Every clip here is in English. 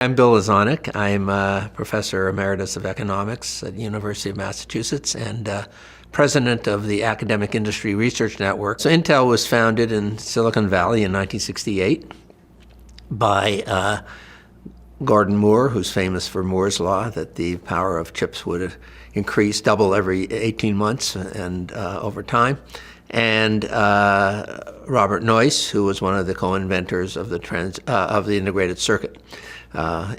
I'm Bill Lazonik. I'm a professor emeritus of economics at the University of Massachusetts and president of the Academic Industry Research Network. So Intel was founded in Silicon Valley in 1968 by Gordon Moore, who's famous for Moore's Law, that the power of chips would increase, double every 18 months and over time. And Robert Noyce, who was one of the co-inventors of the integrated circuit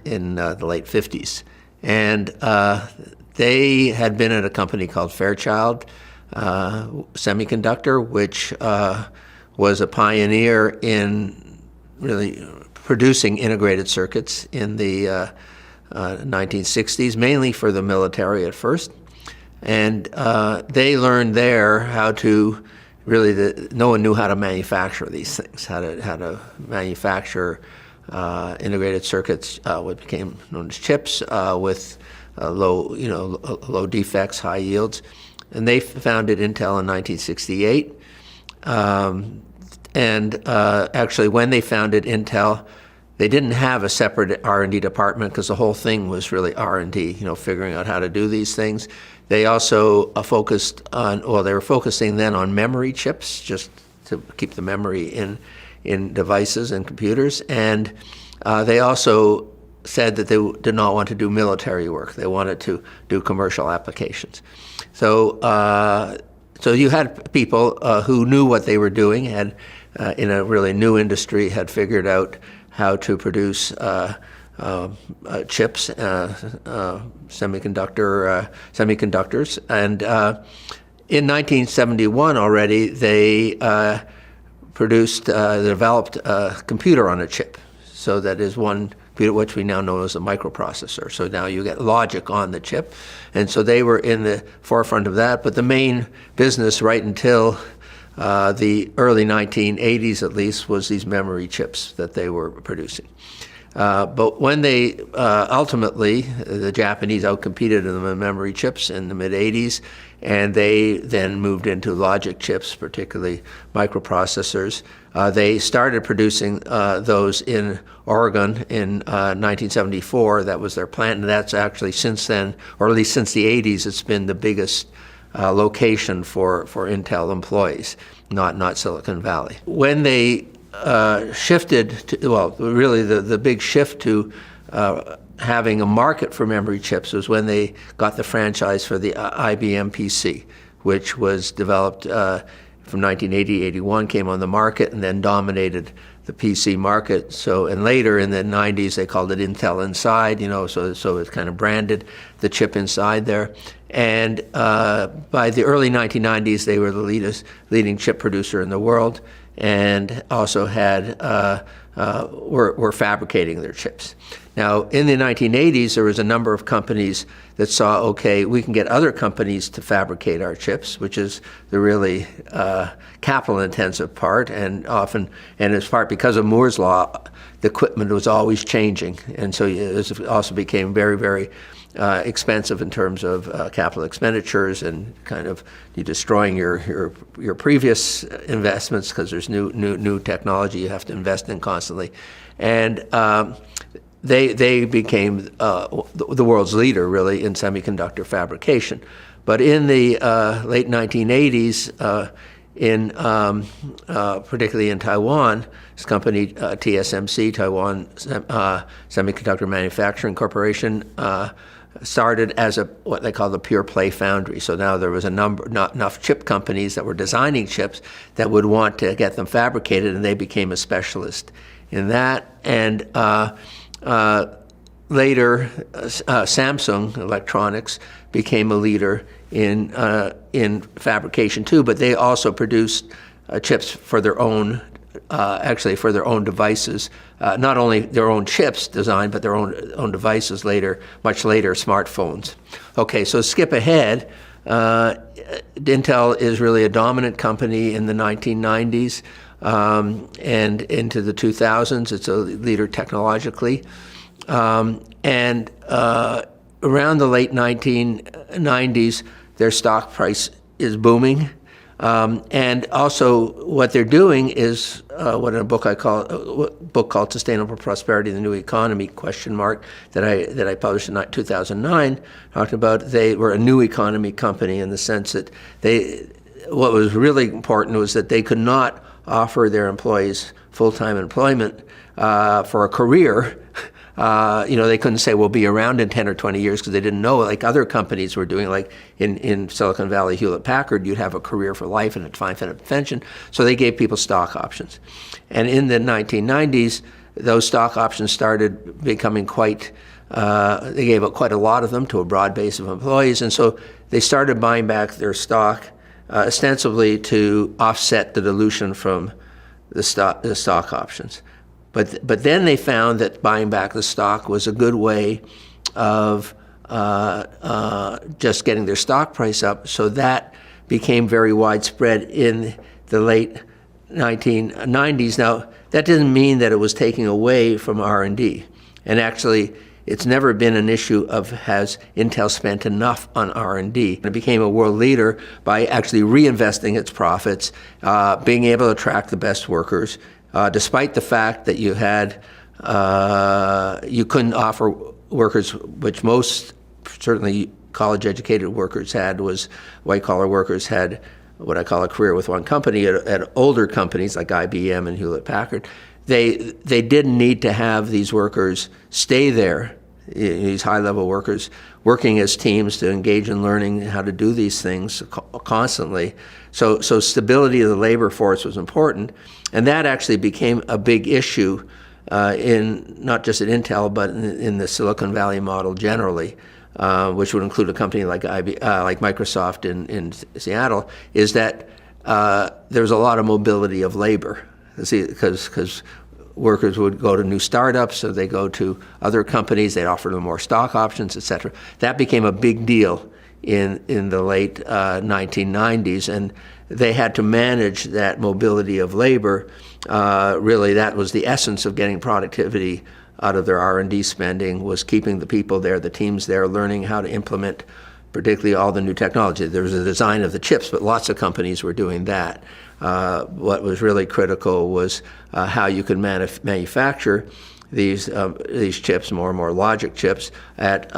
in the late 50s. And they had been at a company called Fairchild Semiconductor, which was a pioneer in really producing integrated circuits in the 1960s, mainly for the military at first. And they learned there how to no one knew how to manufacture these things, how to manufacture integrated circuits, what became known as chips, with low defects, high yields. And they founded Intel in 1968. Actually, when they founded Intel, they didn't have a separate R&D department because the whole thing was really R&D, figuring out how to do these things. They also they were focusing then on memory chips, just to keep the memory in devices and computers. And they also said that they did not want to do military work. They wanted to do commercial applications. So you had people who knew what they were doing, had in a really new industry, had figured out how to produce chips, semiconductors. And in 1971 already, they developed a computer on a chip. So that is one computer, which we now know as a microprocessor. So now you get logic on the chip. And so they were in the forefront of that. But the main business right until the early 1980s, at least, was these memory chips that they were producing. But when they ultimately, the Japanese outcompeted them in memory chips in the mid-80s, and they then moved into logic chips, particularly microprocessors. They started producing those in Oregon in 1974. That was their plant, and that's actually since then, or at least since the 80s, it's been the biggest location for Intel employees, not Silicon Valley. When they shifted to, really the big shift to having a market for memory chips was when they got the franchise for the IBM PC, which was developed from 1980-81, came on the market and then dominated the PC market. So, and later in the 90s, they called it Intel Inside, so it kind of branded the chip inside there. And by the early 1990s, they were the leading chip producer in the world, and also were fabricating their chips. Now, in the 1980s, there was a number of companies that saw, okay, we can get other companies to fabricate our chips, which is the really capital-intensive part, and it's part because of Moore's Law, the equipment was always changing, and so it also became very, very expensive in terms of capital expenditures, and kind of you destroying your previous investments because there's new technology you have to invest in constantly, and they became the world's leader really in semiconductor fabrication. But in the late 1980s, particularly in Taiwan, this company TSMC, Taiwan Semiconductor Manufacturing Corporation, started as what they call the pure play foundry. So now there was not enough chip companies that were designing chips that would want to get them fabricated, and they became a specialist in that. And later, Samsung Electronics became a leader in fabrication too, but they also produced chips for their own, for their own devices. Not only their own chips designed, but their own devices much later, smartphones. Okay, so skip ahead. Intel is really a dominant company in the 1990s and into the 2000s. It's a leader technologically. And around the late 1990s, their stock price is booming. And also what they're doing is what in a book called Sustainable Prosperity, the New Economy, that I published in 2009, talked about they were a new economy company in the sense that what was really important was that they could not offer their employees full-time employment for a career. They couldn't say we'll be around in 10 or 20 years because they didn't know, like other companies were doing, like in Silicon Valley, Hewlett Packard, you'd have a career for life and a defined pension. So they gave people stock options. And in the 1990s, those stock options started becoming they gave up quite a lot of them to a broad base of employees. And so they started buying back their stock ostensibly to offset the dilution from the stock options. But then they found that buying back the stock was a good way of just getting their stock price up. So that became very widespread in the late 1990s. Now, that didn't mean that it was taking away from R&D. And actually, it's never been an issue of has Intel spent enough on R&D. It became a world leader by actually reinvesting its profits, being able to attract the best workers, despite the fact that you couldn't offer workers, which most, certainly college-educated workers had, was white-collar workers had what I call a career with one company. At older companies like IBM and Hewlett Packard, they didn't need to have these workers stay there, these high-level workers, working as teams to engage in learning how to do these things constantly. So stability of the labor force was important, and that actually became a big issue in not just at Intel, but in the Silicon Valley model generally, which would include a company like Microsoft in Seattle, is that there's a lot of mobility of labor. See, because workers would go to new startups, so they go to other companies, they'd offer them more stock options, et cetera. That became a big deal in the late 1990s, and they had to manage that mobility of labor. Really, that was the essence of getting productivity out of their R&D spending, was keeping the people there, the teams there, learning how to implement particularly all the new technology. There was a design of the chips, but lots of companies were doing that. What was really critical was how you could manufacture these chips, more and more logic chips, at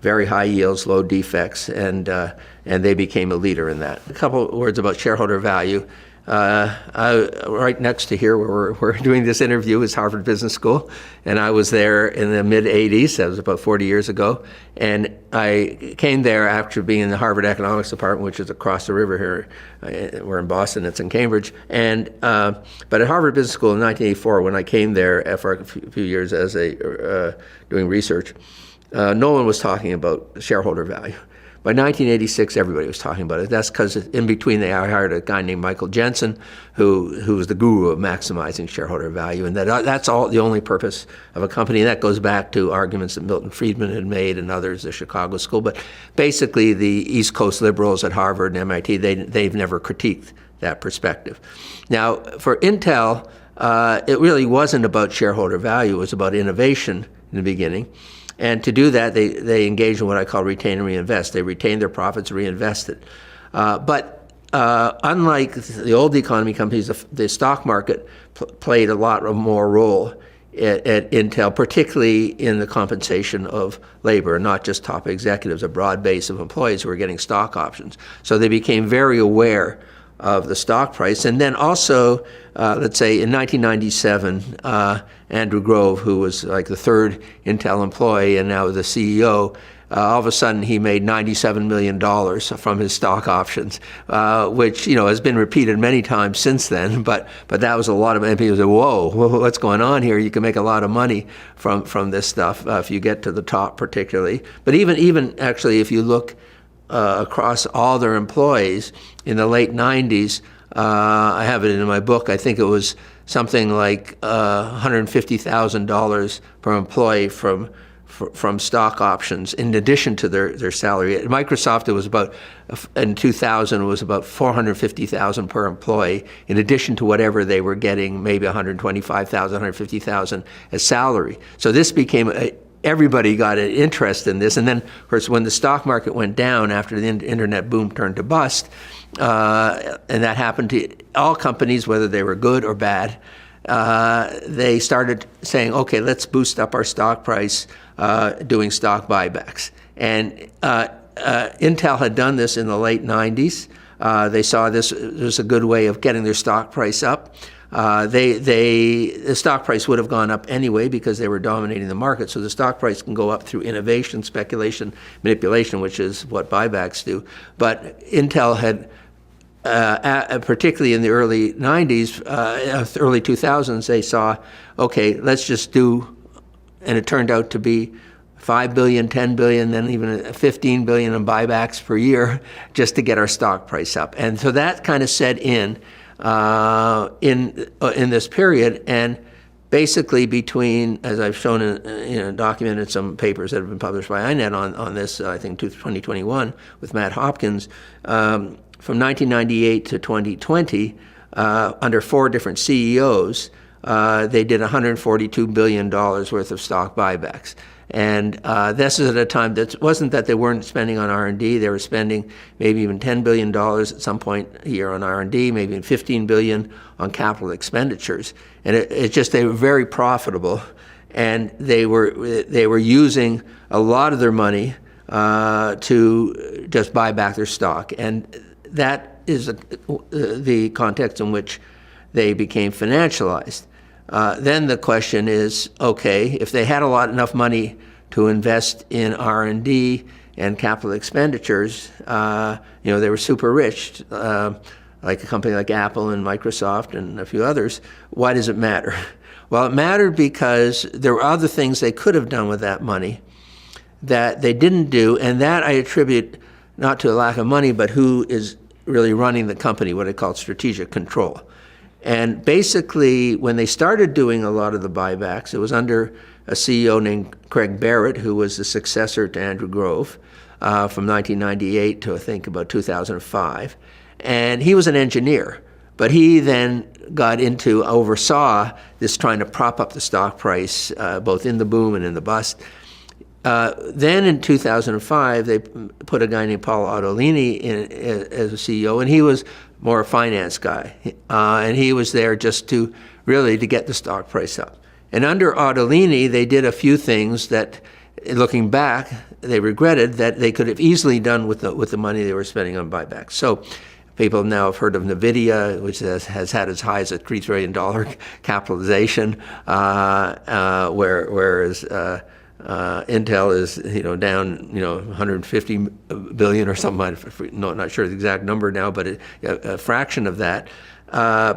very high yields, low defects, and they became a leader in that. A couple words about shareholder value. Right next to here where we're doing this interview is Harvard Business School, and I was there in the mid-'80s, that was about 40 years ago, and I came there after being in the Harvard Economics Department, which is across the river here. We're in Boston, it's in Cambridge, but at Harvard Business School in 1984, when I came there for a few years as doing research, no one was talking about shareholder value. By 1986, everybody was talking about it. That's because in between they hired a guy named Michael Jensen, who was the guru of maximizing shareholder value, and that's all the only purpose of a company. And that goes back to arguments that Milton Friedman had made and others, the Chicago School. But basically, the East Coast liberals at Harvard and MIT, they've never critiqued that perspective. Now, for Intel, it really wasn't about shareholder value. It was about innovation in the beginning. And to do that, they engage in what I call retain and reinvest. They retain their profits, reinvest it. But unlike the old economy companies, the stock market played a lot more role at Intel, particularly in the compensation of labor, not just top executives, a broad base of employees who were getting stock options. So they became very aware of the stock price. And then also, let's say in 1997, Andrew Grove, who was like the third Intel employee and now the CEO, all of a sudden he made $97 million from his stock options, which has been repeated many times since then. But that was a lot of, and people said, "Whoa, what's going on here? You can make a lot of money from this stuff if you get to the top, particularly." But even actually, if you look across all their employees in the late 90s, I have it in my book, I think it was something like $150,000 per employee from stock options in addition to their salary. At Microsoft, it was in 2000, it was about $450,000 per employee in addition to whatever they were getting, maybe $125,000, $150,000 as salary. So this became everybody got an interest in this. And then, of course, when the stock market went down after the internet boom turned to bust, and that happened to all companies, whether they were good or bad, they started saying, okay, let's boost up our stock price doing stock buybacks. And Intel had done this in the late 90s. They saw this was a good way of getting their stock price up. The stock price would have gone up anyway because they were dominating the market. So the stock price can go up through innovation, speculation, manipulation, which is what buybacks do. But Intel had, particularly in the early 90s, early 2000s, they saw, okay, let's just do, and it turned out to be 5 billion, 10 billion, then even 15 billion in buybacks per year just to get our stock price up. And so that kind of set in this period, and basically between, as I've shown in documented some papers that have been published by INET on this, I think 2021 with Matt Hopkins, from 1998 to 2020, under 4 different CEOs, they did $142 billion worth of stock buybacks. And this is at a time that wasn't that they weren't spending on R&D. They were spending maybe even $10 billion at some point a year on R&D, maybe even $15 billion on capital expenditures. And it just, they were very profitable. And they were using a lot of their money to just buy back their stock. And that is the context in which they became financialized. Then the question is, okay, if they had enough money to invest in R&D and capital expenditures, they were super rich, like a company like Apple and Microsoft and a few others. Why does it matter? Well, it mattered because there were other things they could have done with that money that they didn't do, and that I attribute not to a lack of money, but who is really running the company, what I call strategic control. And basically, when they started doing a lot of the buybacks, it was under a CEO named Craig Barrett, who was the successor to Andrew Grove from 1998 to, I think, about 2005. And he was an engineer, but he then oversaw this trying to prop up the stock price, both in the boom and in the bust. Then in 2005, they put a guy named Paul Ottolini in as a CEO, and he was more a finance guy. And he was there just to get the stock price up. And under Ottolini, they did a few things that, looking back, they regretted that they could have easily done with the money they were spending on buybacks. So people now have heard of NVIDIA, which has had as high as a $3 trillion capitalization, whereas Intel is down 150 billion or something. I'm not sure the exact number now, but a fraction of that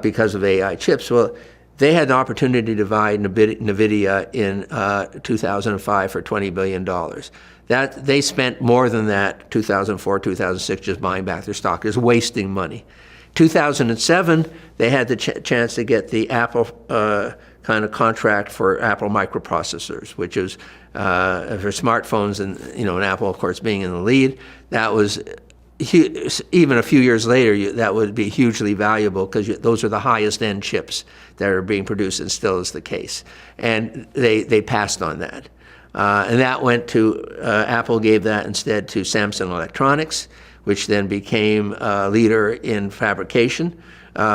because of AI chips. Well, they had an opportunity to buy NVIDIA in 2005 for $20 billion. That they spent more than that 2004, 2006 just buying back their stock. It's wasting money. 2007, they had the chance to get the Apple kind of contract for Apple microprocessors, which is for smartphones, and and Apple, of course, being in the lead. That was even a few years later, that would be hugely valuable because those are the highest end chips that are being produced, and still is the case. And they passed on that. And that went to, Apple gave that instead to Samsung Electronics, which then became a leader in fabrication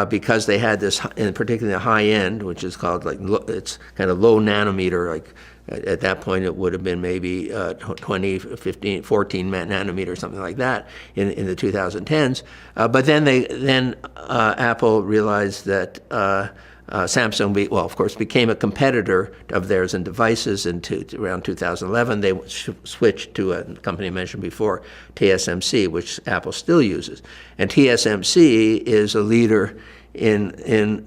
because they had this, and particularly the high end, which is called it's kind of low nanometer, like at that point it would have been maybe 20, 15, 14 nanometer, something like that in the 2010s. But then Apple realized that Samsung, of course, became a competitor of theirs in devices. Around 2011, they switched to a company I mentioned before, TSMC, which Apple still uses. And TSMC is a leader in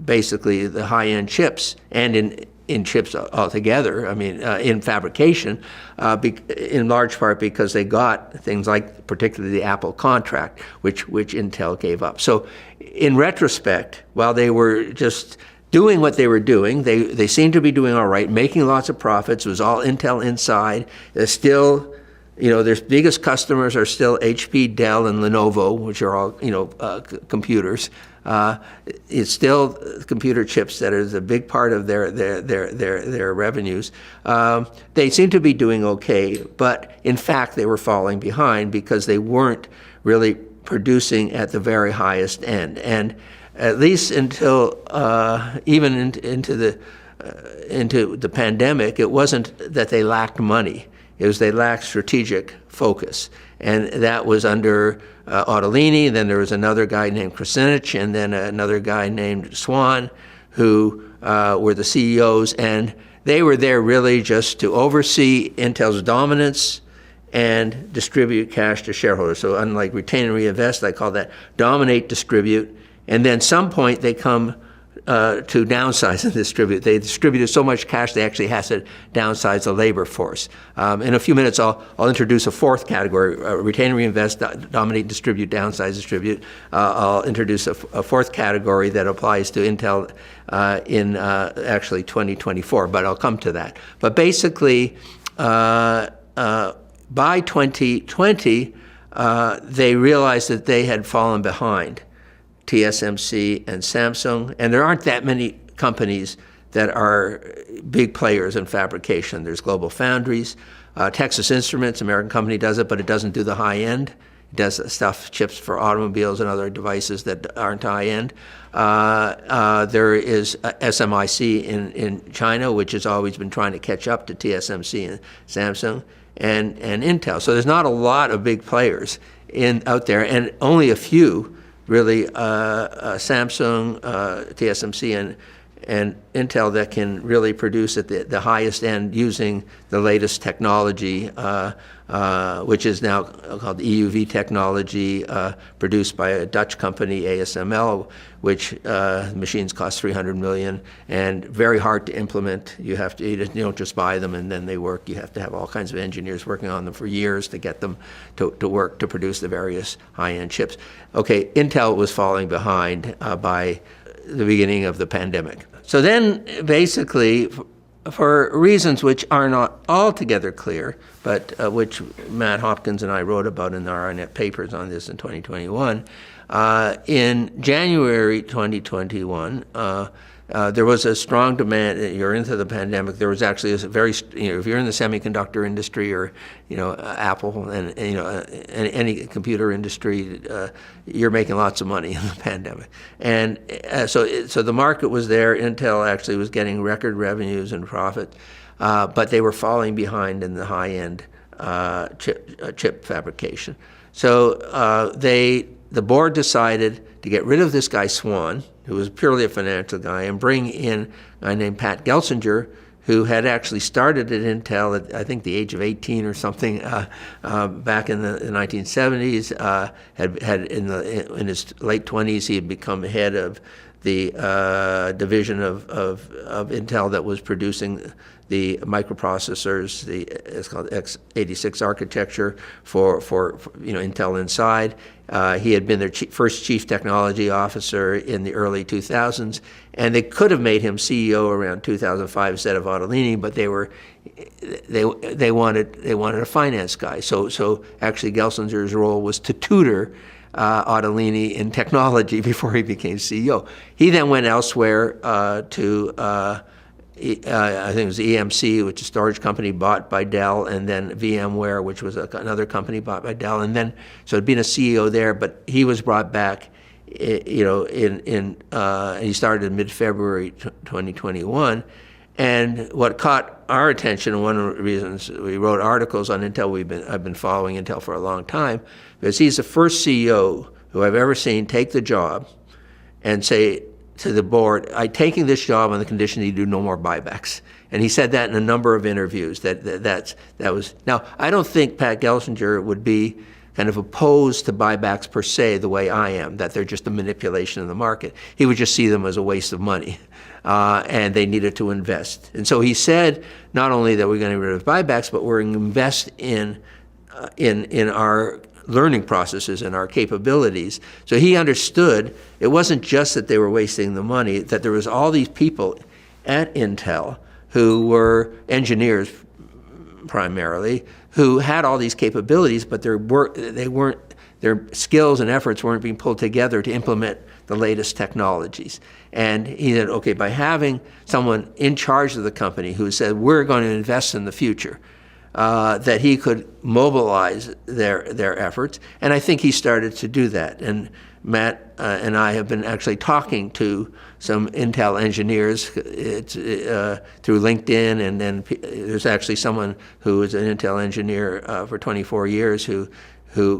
basically the high-end chips and in chips altogether, in fabrication, in large part because they got things like particularly the Apple contract, which Intel gave up. So in retrospect, while they were just doing what they were doing, they seemed to be doing all right, making lots of profits. It was all Intel inside. They're still, their biggest customers are still HP, Dell, and Lenovo, which are all, computers. It's still computer chips that is a big part of their revenues. They seem to be doing okay, but in fact they were falling behind because they weren't really producing at the very highest end. And at least until even into the pandemic, it wasn't that they lacked money. It was they lacked strategic focus. And that was under Ottolini. Then there was another guy named Krasinich, and then another guy named Swan, who were the CEOs. And they were there really just to oversee Intel's dominance and distribute cash to shareholders. So unlike retain and reinvest, I call that dominate, distribute. And then some point they come to downsize and distribute. They distributed so much cash they actually has to downsize the labor force. In a few minutes, I'll introduce a fourth category: retain and reinvest, dominate, distribute, downsize, distribute. I'll introduce a fourth category that applies to Intel in actually 2024, but I'll come to that. But basically, by 2020, they realized that they had fallen behind TSMC and Samsung, and there aren't that many companies that are big players in fabrication. There's Global Foundries, Texas Instruments, American company does it, but it doesn't do the high end. It does stuff, chips for automobiles and other devices that aren't high end. There is SMIC in China, which has always been trying to catch up to TSMC and Samsung, and Intel. So there's not a lot of big players out there, and only a few really Samsung, TSMC, and Intel that can really produce at the highest end using the latest technology, which is now called EUV technology, produced by a Dutch company, ASML, which machines cost $300 million and very hard to implement. You don't just buy them and then they work. You have to have all kinds of engineers working on them for years to get them to work to produce the various high-end chips. Okay, Intel was falling behind by the beginning of the pandemic. So then basically, for reasons which are not altogether clear, but which Matt Hopkins and I wrote about in our net papers on this in 2021, in January 2021, there was a strong demand. You're into the pandemic. There was actually a very, if you're in the semiconductor industry or, Apple and any computer industry, you're making lots of money in the pandemic. And so the market was there. Intel actually was getting record revenues and profit, but they were falling behind in the high-end chip fabrication. So the board decided to get rid of this guy Swan, who was purely a financial guy, and bring in a guy named Pat Gelsinger, who had actually started at Intel at, I think, the age of 18 or something back in the 1970s. Had in his late 20s, he had become head of the division of Intel that was producing the microprocessors, it's called x86 architecture for Intel Inside. He had been their first chief technology officer in the early 2000s, and they could have made him CEO around 2005 instead of Ottolini, but they wanted a finance guy. So actually Gelsinger's role was to tutor Ottolini in technology before he became CEO. He then went elsewhere to I think it was EMC, which is a storage company bought by Dell, and then VMware, which was another company bought by Dell, and then so he'd been a CEO there, but he was brought back, he started in mid-February 2021, and what caught our attention, and one of the reasons we wrote articles on Intel, I've been following Intel for a long time, because he's the first CEO who I've ever seen take the job and say to the board, I'm taking this job on the condition that you do no more buybacks. And he said that in a number of interviews. That was now. I don't think Pat Gelsinger would be kind of opposed to buybacks per se the way I am, that they're just a manipulation of the market. He would just see them as a waste of money, and they needed to invest. And so he said not only that we're going to get rid of buybacks, but we're going to invest in our learning processes and our capabilities. So he understood it wasn't just that they were wasting the money, that there was all these people at Intel who were engineers primarily, who had all these capabilities, but their skills and efforts weren't being pulled together to implement the latest technologies. And he said, okay, by having someone in charge of the company who said, we're going to invest in the future, that he could mobilize their efforts. And I think he started to do that. And Matt and I have been actually talking to some Intel engineers through LinkedIn, and then there's actually someone who was an Intel engineer for 24 years who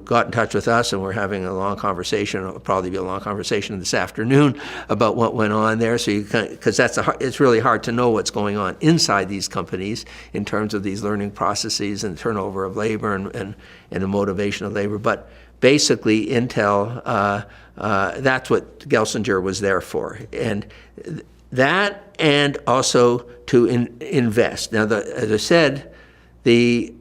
got in touch with us, and we're having a long conversation. It'll probably be a long conversation this afternoon about what went on there. So because it's really hard to know what's going on inside these companies in terms of these learning processes and turnover of labor and the motivation of labor. But basically, Intel, that's what Gelsinger was there for. And that, and also to invest. Now, as I said, a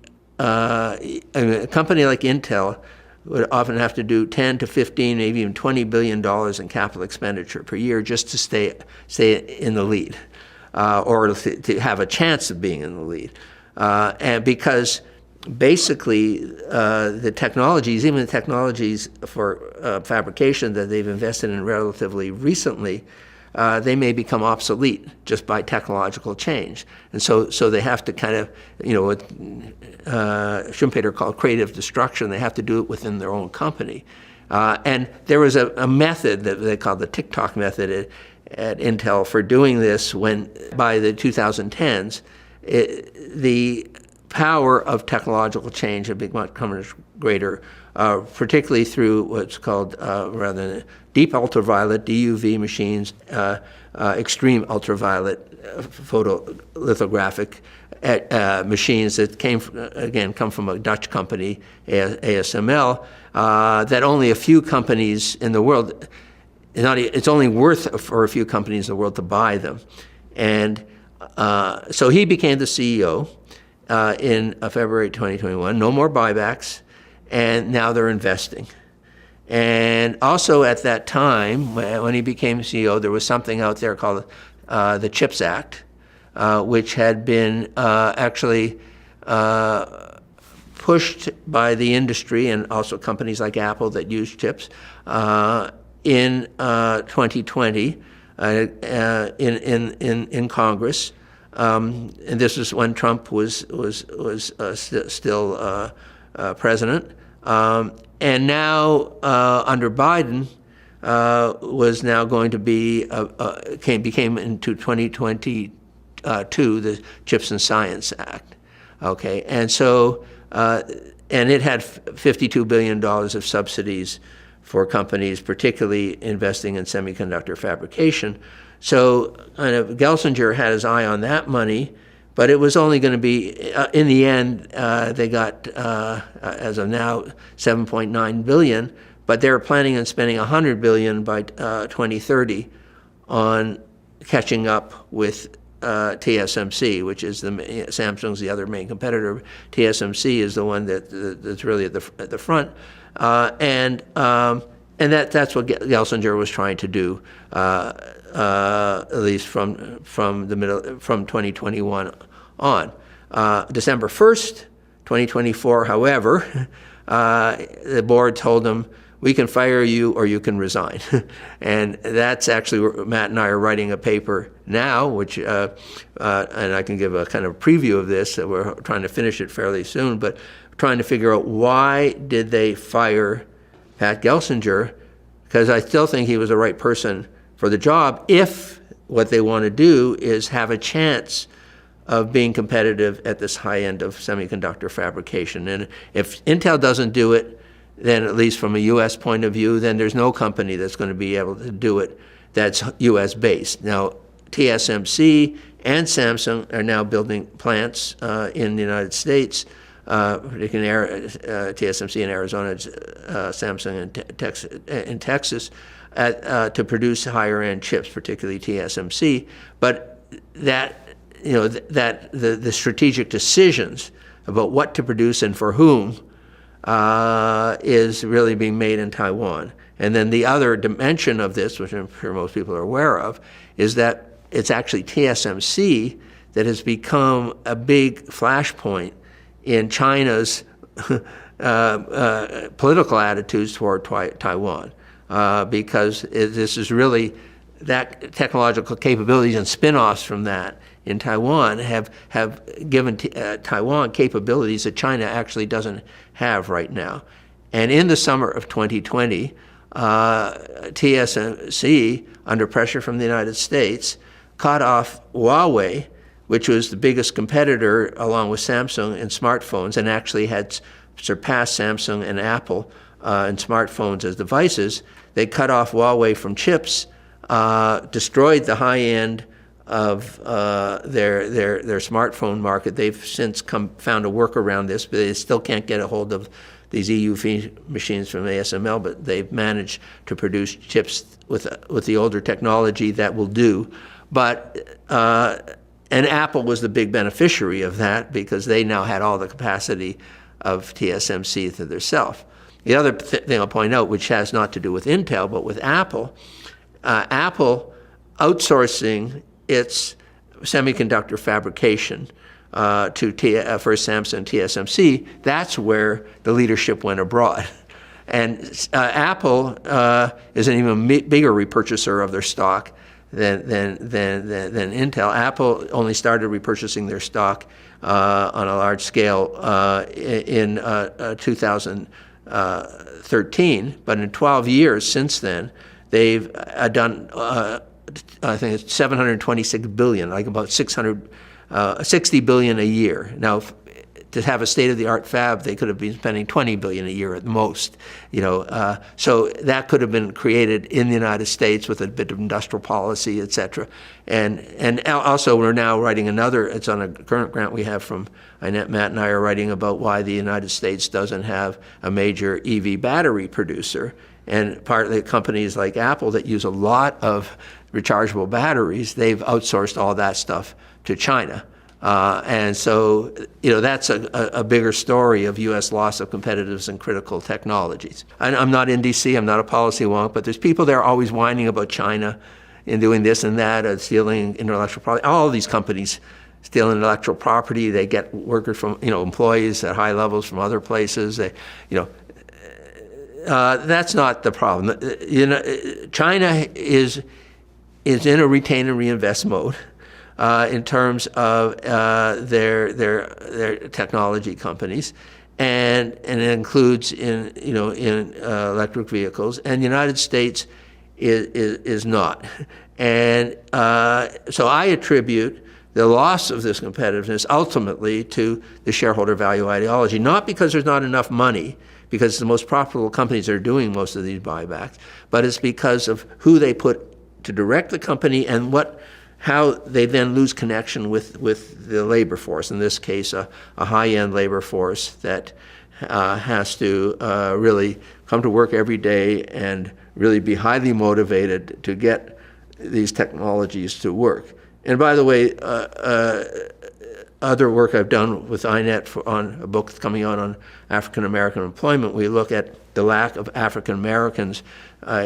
company like Intel would often have to do 10 to 15, maybe even $20 billion in capital expenditure per year just to stay in the lead, or to have a chance of being in the lead. And because basically the technologies, even the technologies for fabrication that they've invested in relatively recently, they may become obsolete just by technological change. And so they have to kind of, what Schumpeter called creative destruction, they have to do it within their own company. And there was a method that they called the TikTok method at Intel for doing this when, by the 2010s, the power of technological change had become much greater, particularly through what's called rather than deep ultraviolet, DUV machines, extreme ultraviolet photolithographic machines that come from a Dutch company, ASML, that only a few companies in the world, it's only worth for a few companies in the world to buy them. And so he became the CEO in February 2021, no more buybacks, and now they're investing. And also at that time, when he became CEO, there was something out there called the CHIPS Act, which had been actually pushed by the industry and also companies like Apple that use chips in 2020 in Congress. And this is when Trump was still president. And now under Biden was now going to be became into 2022 the Chips and Science Act. Okay, and so and it had $52 billion of subsidies for companies, particularly investing in semiconductor fabrication. So kind of Gelsinger had his eye on that money, but it was only going to be, in the end, they got, as of now, $7.9 billion, but they were planning on spending $100 billion by 2030 on catching up with TSMC, which is Samsung's the other main competitor. TSMC is the one that's really at the front, and that's what Gelsinger was trying to do, at least from 2021 on. December 1st, 2024, however, the board told him, we can fire you or you can resign. And that's actually where Matt and I are writing a paper now, which, and I can give a kind of preview of this, that we're trying to finish it fairly soon, but trying to figure out why did they fire Pat Gelsinger, because I still think he was the right person for the job if what they want to do is have a chance of being competitive at this high end of semiconductor fabrication. And if Intel doesn't do it, then at least from a U.S. point of view, then there's no company that's going to be able to do it that's U.S. based. Now, TSMC and Samsung are now building plants in the United States, particularly TSMC in Arizona, Samsung in Texas, to produce higher end chips, particularly TSMC. But that, the strategic decisions about what to produce and for whom is really being made in Taiwan. And then the other dimension of this, which I'm sure most people are aware of, is that it's actually TSMC that has become a big flashpoint in China's political attitudes toward Taiwan. because this is really that technological capabilities and spin-offs from that in Taiwan have given Taiwan capabilities that China actually doesn't have right now. And in the summer of 2020, TSMC, under pressure from the United States, cut off Huawei, which was the biggest competitor along with Samsung in smartphones and actually had surpassed Samsung and Apple in smartphones as devices. They cut off Huawei from chips, destroyed the high end of their smartphone market. They've since found a workaround this, but they still can't get a hold of these EUV machines from ASML, but they've managed to produce chips with the older technology that will do. But and Apple was the big beneficiary of that because they now had all the capacity of TSMC to themselves. The other thing I'll point out, which has not to do with Intel, but with Apple, Apple outsourcing its semiconductor fabrication to first Samsung, TSMC, that's where the leadership went abroad. And Apple is an even bigger repurchaser of their stock than Intel. Apple only started repurchasing their stock on a large scale in 2013, but in 12 years since then, they've done, I think it's 726 billion, like about 60 billion a year. Now, to have a state-of-the-art fab, they could have been spending 20 billion a year at most. So that could have been created in the United States with a bit of industrial policy, et cetera. And also, we're now writing another. It's on a current grant we have from INET. Matt and I are writing about why the United States doesn't have a major EV battery producer. And partly companies like Apple that use a lot of rechargeable batteries, they've outsourced all that stuff to China. And so, that's a bigger story of U.S. loss of competitiveness in critical technologies. I'm not in D.C., I'm not a policy wonk, but there's people there always whining about China and doing this and that, stealing intellectual property. All of these companies steal intellectual property. They get workers from, employees at high levels from other places. That's not the problem. China is in a retain and reinvest mode. In terms of their technology companies, and it includes in electric vehicles, and the United States is not, and so I attribute the loss of this competitiveness ultimately to the shareholder value ideology, not because there's not enough money, because it's the most profitable companies that are doing most of these buybacks, but it's because of who they put to direct the company and how they then lose connection with the labor force, in this case, a high-end labor force that has to really come to work every day and really be highly motivated to get these technologies to work. And by the way, other work I've done with INET on a book coming out on African-American employment, we look at the lack of African Americans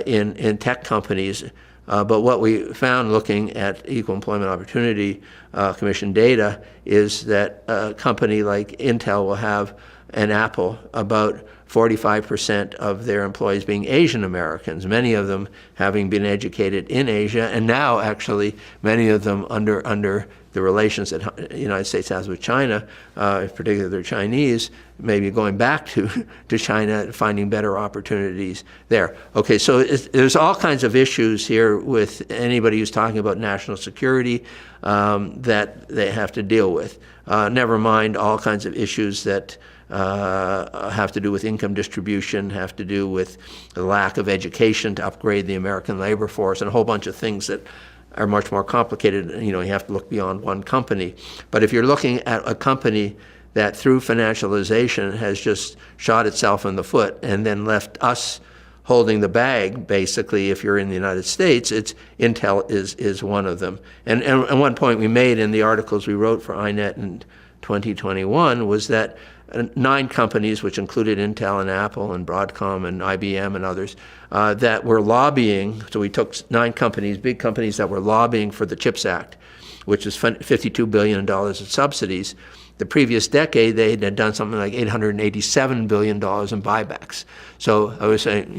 in tech companies. But what we found looking at Equal Employment Opportunity Commission data is that a company like Intel will have, and Apple, about 45% of their employees being Asian Americans, many of them having been educated in Asia, and now actually many of them under the relations that the United States has with China, particularly they're Chinese, maybe going back to China and finding better opportunities there. Okay, so there's all kinds of issues here with anybody who's talking about national security that they have to deal with. Never mind all kinds of issues that have to do with income distribution, have to do with the lack of education to upgrade the American labor force, and a whole bunch of things that are much more complicated. You have to look beyond one company. But if you're looking at a company that through financialization has just shot itself in the foot and then left us holding the bag, basically, if you're in the United States, Intel is one of them. And one point we made in the articles we wrote for INET in 2021 was that 9 companies, which included Intel and Apple and Broadcom and IBM and others, that were lobbying. So we took 9 companies, big companies that were lobbying for the CHIPS Act, which is $52 billion in subsidies. The previous decade, they had done something like $887 billion in buybacks. So I was saying,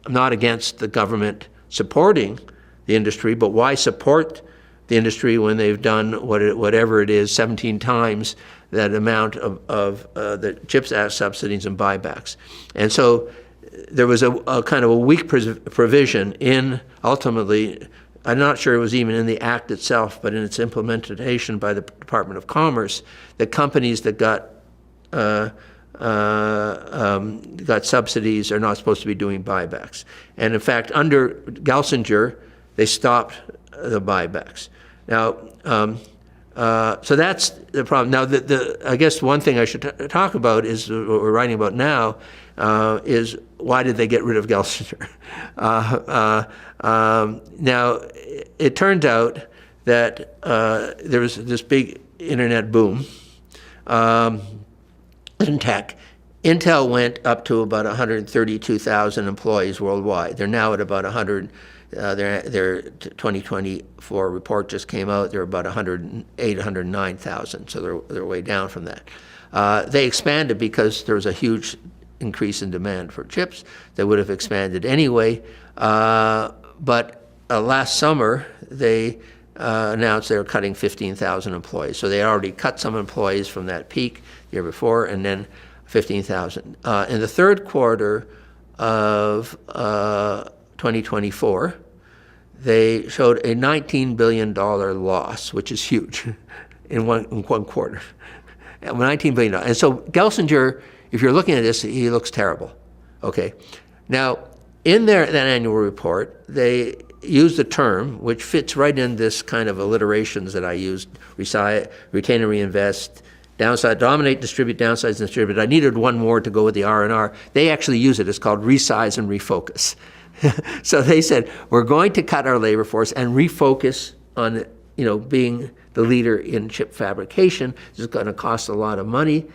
I'm not against the government supporting the industry, but why support the industry when they've done whatever it is 17 times that amount of the CHIPS Act subsidies and buybacks? And so there was a kind of a weak provision in, ultimately, I'm not sure it was even in the act itself, but in its implementation by the Department of Commerce, that companies that got subsidies are not supposed to be doing buybacks. And in fact, under Gelsinger, they stopped the buybacks. Now, so that's the problem. Now, I guess one thing I should talk about is what we're writing about now, is why did they get rid of Gelsinger? Now, it turned out that there was this big internet boom in tech. Intel went up to about 132,000 employees worldwide. They're now at about 100. Their 2024 report just came out. They're about 108, 109,000. So they're way down from that. They expanded because there was a huge increase in demand for chips. They would have expanded anyway. But last summer, they announced they were cutting 15,000 employees. So they already cut some employees from that peak the year before, and then 15,000. In the third quarter of 2024, they showed a $19 billion loss, which is huge, in one quarter. $19 billion. And so Gelsinger, if you're looking at this, he looks terrible. Okay. Now, in that annual report, they used a term which fits right in this kind of alliterations that I used: retain and reinvest, downside, dominate, distribute, downsides, and distribute. I needed one more to go with the R&R. They actually use it. It's called resize and refocus. So they said, we're going to cut our labor force and refocus on, being the leader in chip fabrication. This is going to cost a lot of money.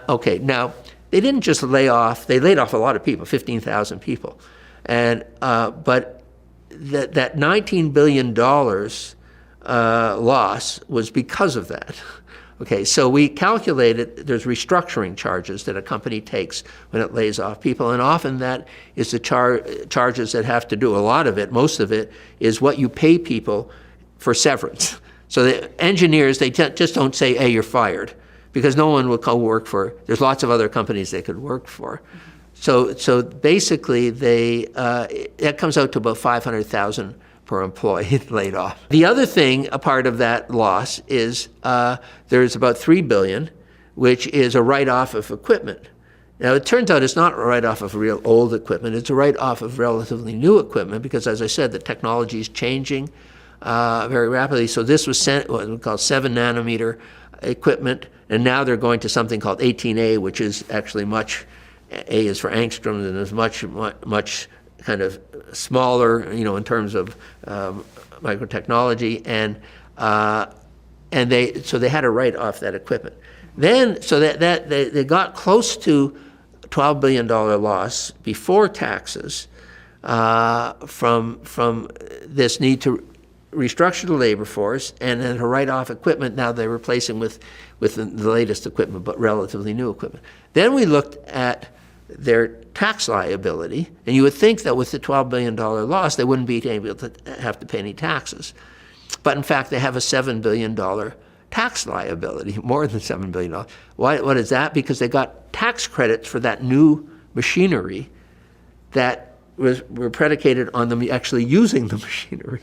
Okay, now, they didn't just lay off. They laid off a lot of people, 15,000 people. And but that $19 billion loss was because of that. Okay, so we calculated there's restructuring charges that a company takes when it lays off people, and often that is the charges that have to do, a lot of it, most of it, is what you pay people for severance. So the engineers, they just don't say, hey, you're fired, because no one will go work for, there's lots of other companies they could work for. So basically, that comes out to about 500,000 per employee laid off. The other thing, a part of that loss, is there's about $3 billion, which is a write-off of equipment. Now, it turns out it's not a write-off of real old equipment. It's a write-off of relatively new equipment because, as I said, the technology is changing very rapidly. So this was what we call 7-nanometer equipment, and now they're going to something called 18A, which is actually much, A is for angstroms, and is much kind of smaller, in terms of microtechnology, and they had to write off that equipment. Then, so that they got close to $12 billion loss before taxes from this need to restructure the labor force and then to write off equipment. Now they're replacing with the latest equipment, but relatively new equipment. Then we looked at their tax liability, and you would think that with the $12 billion loss, they wouldn't be able to have to pay any taxes. But in fact, they have a $7 billion tax liability, more than $7 billion. What is that? Because they got tax credits for that new machinery that were predicated on them actually using the machinery.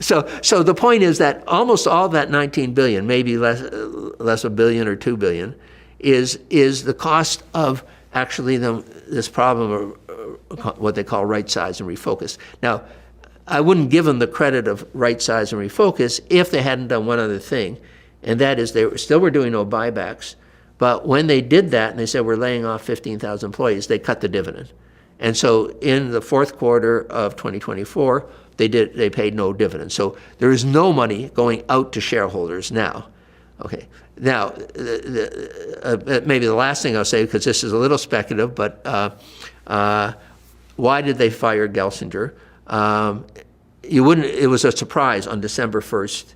So the point is that almost all that $19 billion, maybe less $1 billion or $2 billion, is the cost of actually this problem of what they call right size and refocus. Now, I wouldn't give them the credit of right size and refocus if they hadn't done one other thing, and that is they still were doing no buybacks, but when they did that and they said we're laying off 15,000 employees, they cut the dividend. And so in the fourth quarter of 2024, they paid no dividend. So there is no money going out to shareholders now. Okay. Now, maybe the last thing I'll say, because this is a little speculative, but why did they fire Gelsinger? It was a surprise on December 1st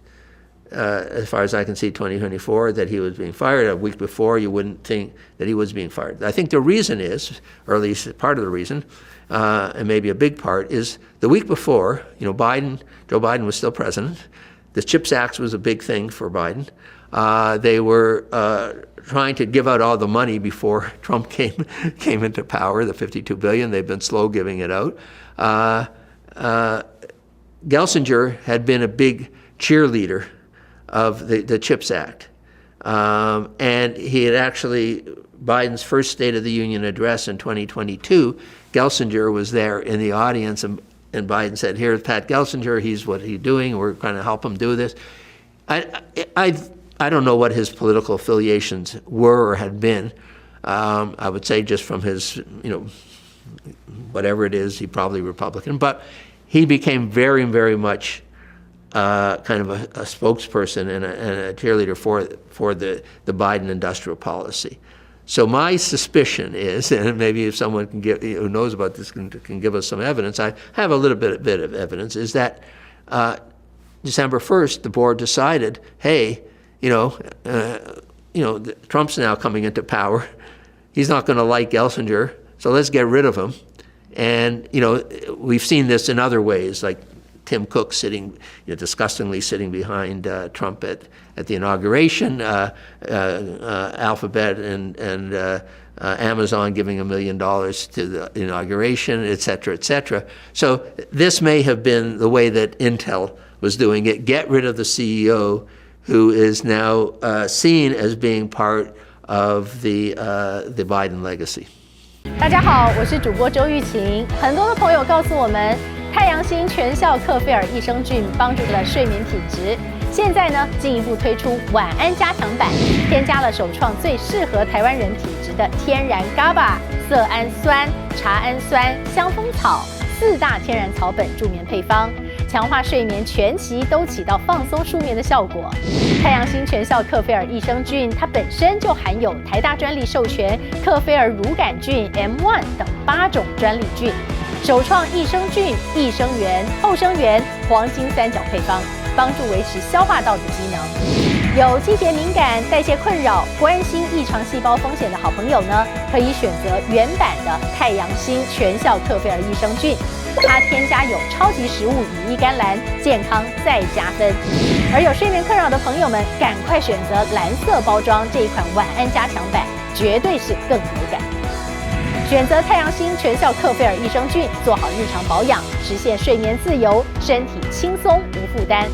as far as I can see, 2024, that he was being fired. A week before, you wouldn't think that he was being fired. I think the reason is, or at least part of the reason, and maybe a big part, is the week before, Joe Biden was still president. The CHIPS Act was a big thing for Biden. They were trying to give out all the money before Trump came into power, the $52 billion. They've been slow giving it out. Gelsinger had been a big cheerleader of the CHIPS Act. And he had actually, Biden's first State of the Union address in 2022, Gelsinger was there in the audience, and Biden said, here's Pat Gelsinger, what he's doing, we're going to help him do this. I don't know what his political affiliations were or had been. I would say just from his, whatever it is, he probably Republican, but he became very, very much kind of a spokesperson and a cheerleader for the Biden industrial policy. So my suspicion is, and maybe if someone who knows about this can give us some evidence, I have a little bit of evidence, is that December 1st, the board decided, hey, Trump's now coming into power. He's not going to like Gelsinger, so let's get rid of him. And we've seen this in other ways, like Tim Cook sitting, disgustingly sitting behind Trump at the inauguration, Alphabet and Amazon giving $1 million to the inauguration, et cetera, et cetera. So this may have been the way that Intel was doing it, get rid of the CEO who is now seen as being part of the Biden legacy. 大家好，我是主播周玉琴。很多的朋友告诉我们，太阳星全效克菲尔益生菌帮助了睡眠品质。现在呢，进一步推出晚安加强版，添加了首创最适合台湾人体质的天然 GABA、色氨酸、茶氨酸、香蜂草4大天然草本助眠配方，强化睡眠全期都起到放松舒眠的效果。太阳星全效克菲尔益生菌，它本身就含有台大专利授权克菲尔乳杆菌 M1 等8种专利菌，首创益生菌、益生元、后生元黄金3角配方，帮助维持消化道的机能。有季节敏感、代谢困扰、关心异常细胞风险的好朋友呢，可以选择原版的太阳星全效克菲尔益生菌。它添加有超级食物羽衣甘蓝，健康再加分。而有睡眠困扰的朋友们，赶快选择蓝色包装这一款晚安加强版，绝对是更有感。选择太阳星全效克菲尔益生菌，做好日常保养，实现睡眠自由，身体轻松无负担。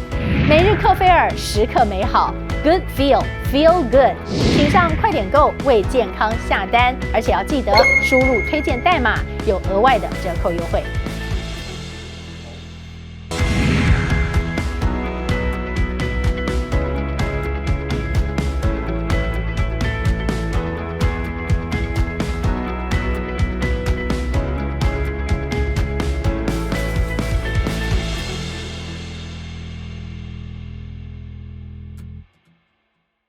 每日克菲尔，时刻美好 ，Good Feel Good， 请上快点购为健康下单，而且要记得输入推荐代码，有额外的折扣优惠。